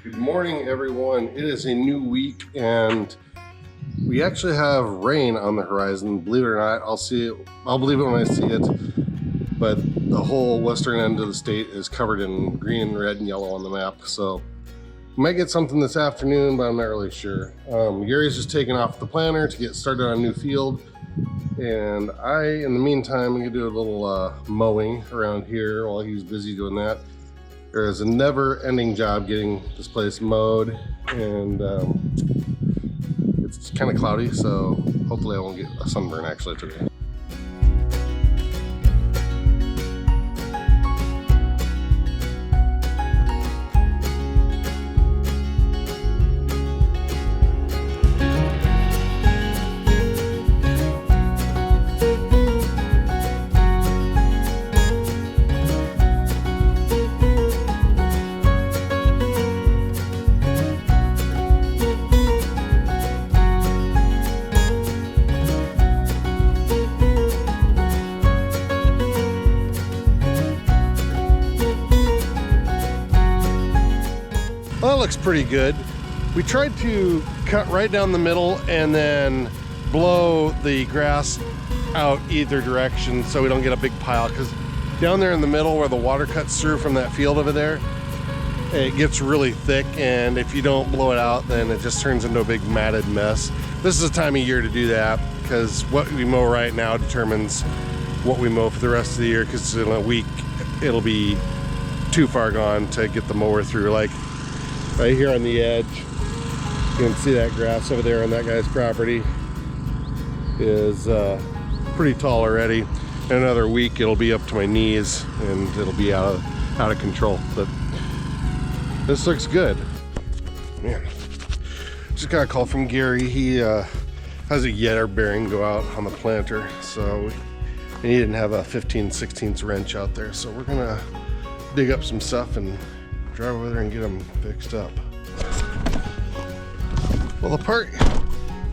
Good morning, everyone. It is a new week, and we actually have rain on the horizon. Believe it or not, I'll believe it when I see it. But the whole western end of the state is covered in green, red, and yellow on the map. So we might get something this afternoon, but I'm not really sure. Gary's just taking off the planter to get started on a new field. And in the meantime, I'm gonna do a little mowing around here while he's busy doing that. There is a never-ending job getting this place mowed, and it's kind of cloudy, so hopefully I won't get a sunburn actually today. Well, that looks pretty good. We tried to cut right down the middle and then blow the grass out either direction so we don't get a big pile, because down there in the middle where the water cuts through from that field over there, it gets really thick, and if you don't blow it out, then it just turns into a big matted mess. This is the time of year to do that, because what we mow right now determines what we mow for the rest of the year, because in a week it'll be too far gone to get the mower through. Like right here on the edge, you can see that grass over there on that guy's property is pretty tall already. In another week it'll be up to my knees and it'll be out of control. But this looks good. Man, just got a call from Gary. He has a yetter bearing go out on the planter, so he didn't have a 15/16 wrench out there, so we're gonna dig up some stuff and drive over there and get them fixed up. Well, the part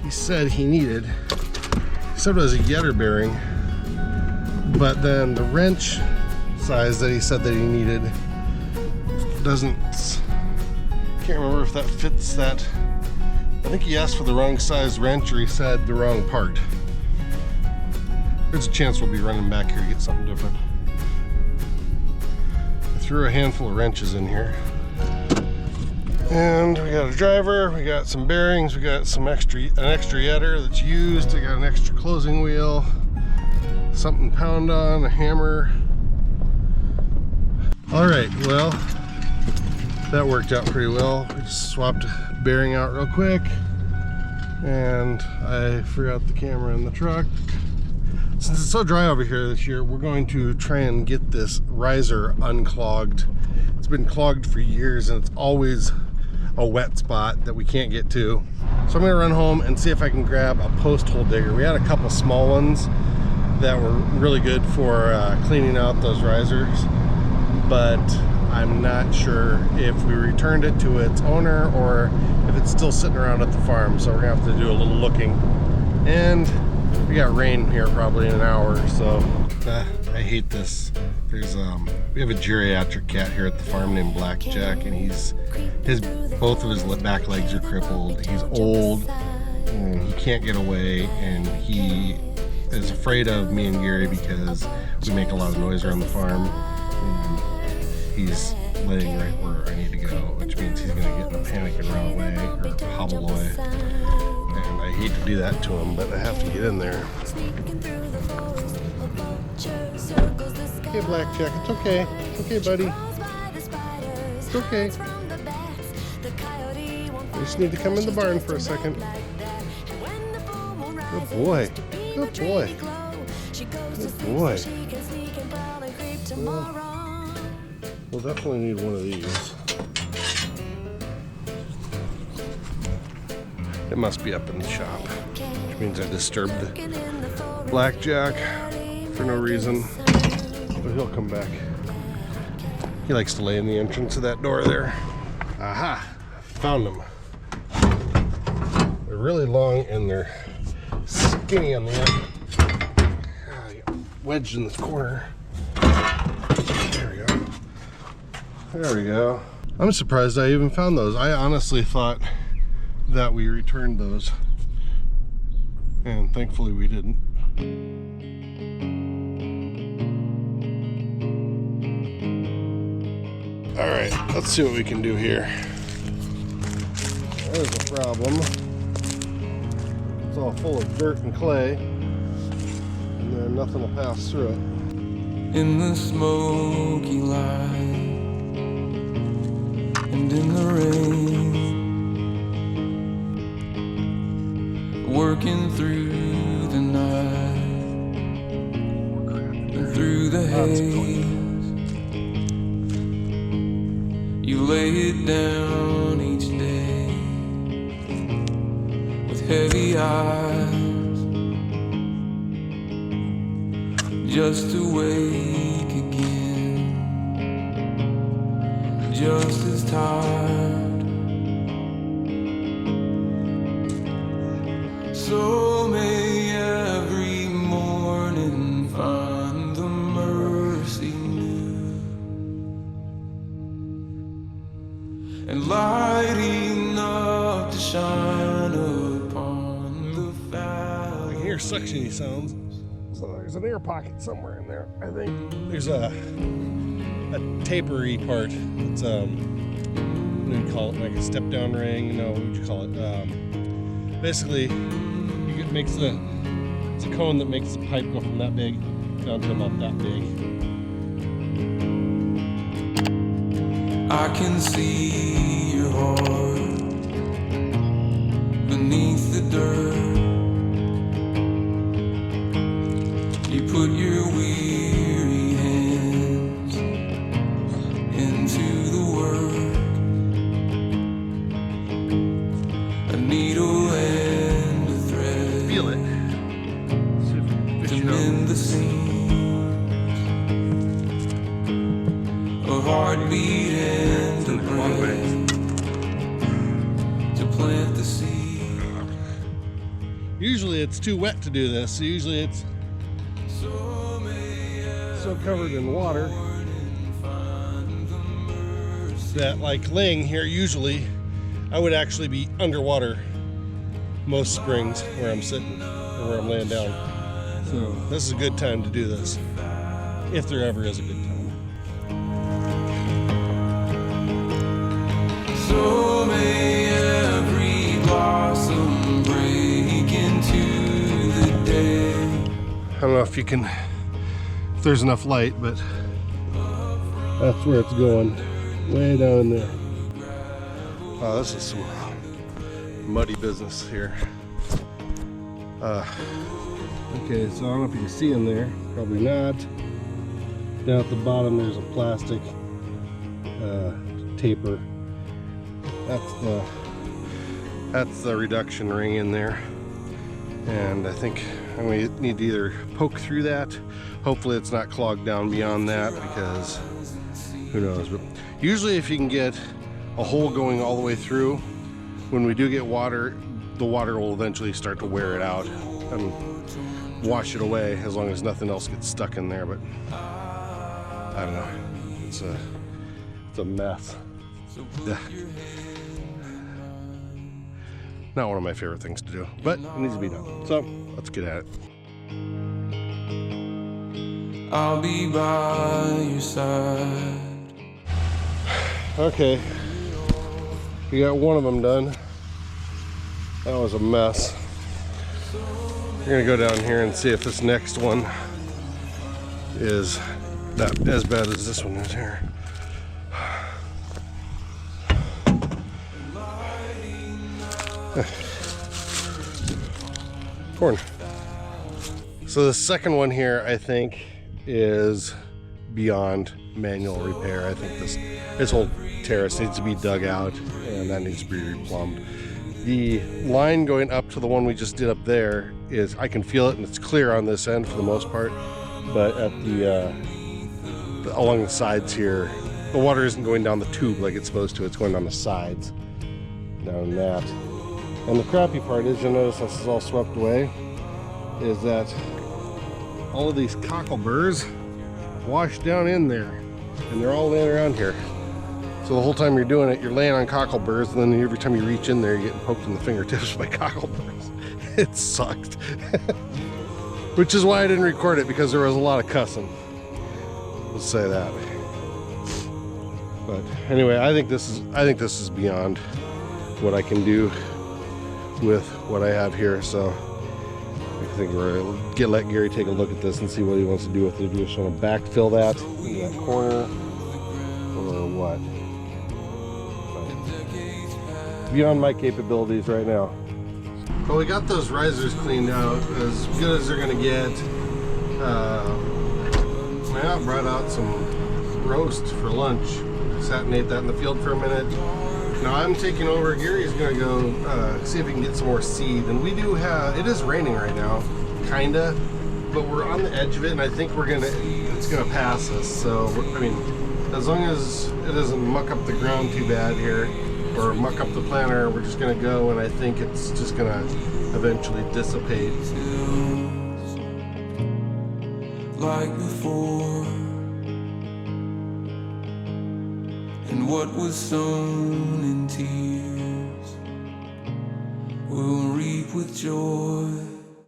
he said he needed, he said it was a yetter bearing, but then the wrench size that he said that he needed doesn't, can't remember if that fits that. I think he asked for the wrong size wrench, or he said the wrong part. There's a chance we'll be running back here to get something different. Threw a handful of wrenches in here, and we got a driver, we got some bearings, we got an extra yetter that's used, I got an extra closing wheel, something to pound on, a hammer. All right, well, that worked out pretty well. We just swapped a bearing out real quick, and I forgot the camera in the truck. Since it's so dry over here this year, we're going to try and get this riser unclogged. It's been clogged for years, and it's always a wet spot that we can't get to. So I'm gonna run home and see if I can grab a post hole digger. We had a couple small ones that were really good for cleaning out those risers, but I'm not sure if we returned it to its owner or if it's still sitting around at the farm. So we're gonna have to do a little looking. And we got rain here probably in an hour, so I hate this. There's we have a geriatric cat here at the farm named Blackjack, and both of his back legs are crippled. He's old and he can't get away, and he is afraid of me and Gary because we make a lot of noise around the farm, and he's laying right where I need to go, which means he's gonna get in a panic and run away or hobble away. And I hate to do that to him, but I have to get in there. Okay, Blackjack, it's okay. It's okay, buddy. It's okay. We just need to come in the barn for a second. Good boy. Good boy. Good boy. We'll definitely need one of these. It must be up in the shop, which means I disturbed Blackjack for no reason, but he'll come back. He likes to lay in the entrance of that door there. Aha, found them. They're really long and they're skinny on the end. Wedged in this corner. There we go. There we go. I'm surprised I even found those. I honestly thought that we returned those, and thankfully we didn't. All right, let's see what we can do here. There's a problem. It's all full of dirt and clay, and then nothing will pass through it. In the smoky light and in the rain, working through the night and through the haze, you lay it down each day with heavy eyes, just to wake again, just as tired. So may every morning find the mercy new, and light enough to shine upon the valley. I can hear suction-y sounds. So there's an air pocket somewhere in there. I think there's a tapery part. It's what do you call it? Like a step down ring? No, what would you call it? Basically, it makes it's a cone that makes the pipe go from that big down to about that big. I can see your heart beneath the dirt. You put your weary hands into the work, a needle and a thread. Feel it. To mend the seams, a heartbeat and a breath, to plant the seed. Usually it's too wet to do this. Usually it's so covered in water that, like laying here, usually I would actually be underwater most springs where I'm sitting or where I'm laying down. So this is a good time to do this, if there ever is a good time. So may every blossom break into the day. I don't know if you can, if there's enough light, but that's where it's going, way down there. Oh, this is some muddy business here. Okay, so I don't know if you can see in there, probably not. Down at the bottom there's a plastic taper. That's the reduction ring in there. And I think we need to either poke through that. Hopefully it's not clogged down beyond that, because who knows. But usually if you can get a hole going all the way through, when we do get water, the water will eventually start to wear it out and wash it away, as long as nothing else gets stuck in there. But I don't know, it's a mess. Yeah. Not one of my favorite things to do, but it needs to be done. So let's get at it. I'll be by your side. Okay, we got one of them done. That was a mess. We're gonna go down here and see if this next one is not as bad as this one is here. Corn. So the second one here, I think, is beyond manual repair. I think this whole terrace needs to be dug out, and that needs to be replumbed. The line going up to the one we just did up there is, I can feel it, and it's clear on this end for the most part, but at along the sides here, the water isn't going down the tube like it's supposed to. It's going down the sides, down that. And the crappy part is, you'll notice this is all swept away, is that all of these cockleburs washed down in there, and they're all laying around here. So the whole time you're doing it, you're laying on cockleburrs, and then every time you reach in there, you're getting poked in the fingertips by cockleburrs. It sucked. Which is why I didn't record it, because there was a lot of cussing. Let's say that. But anyway, I think this is beyond what I can do with what I have here. So I think let Gary take a look at this and see what he wants to do with it. Do you just want to backfill that into that corner or what? But beyond my capabilities right now. Well, we got those risers cleaned out as good as they're gonna get. My aunt brought out some roast for lunch. Sat and ate that in the field for a minute. Now I'm taking over. Gary's gonna go see if he can get some more seed. And we do have, it is raining right now, kinda, but we're on the edge of it, and I think it's gonna pass us. So, I mean, as long as it doesn't muck up the ground too bad here, or muck up the planter, we're just gonna go, and I think it's just gonna eventually dissipate. Like before, and what was sown in tears will reap with joy.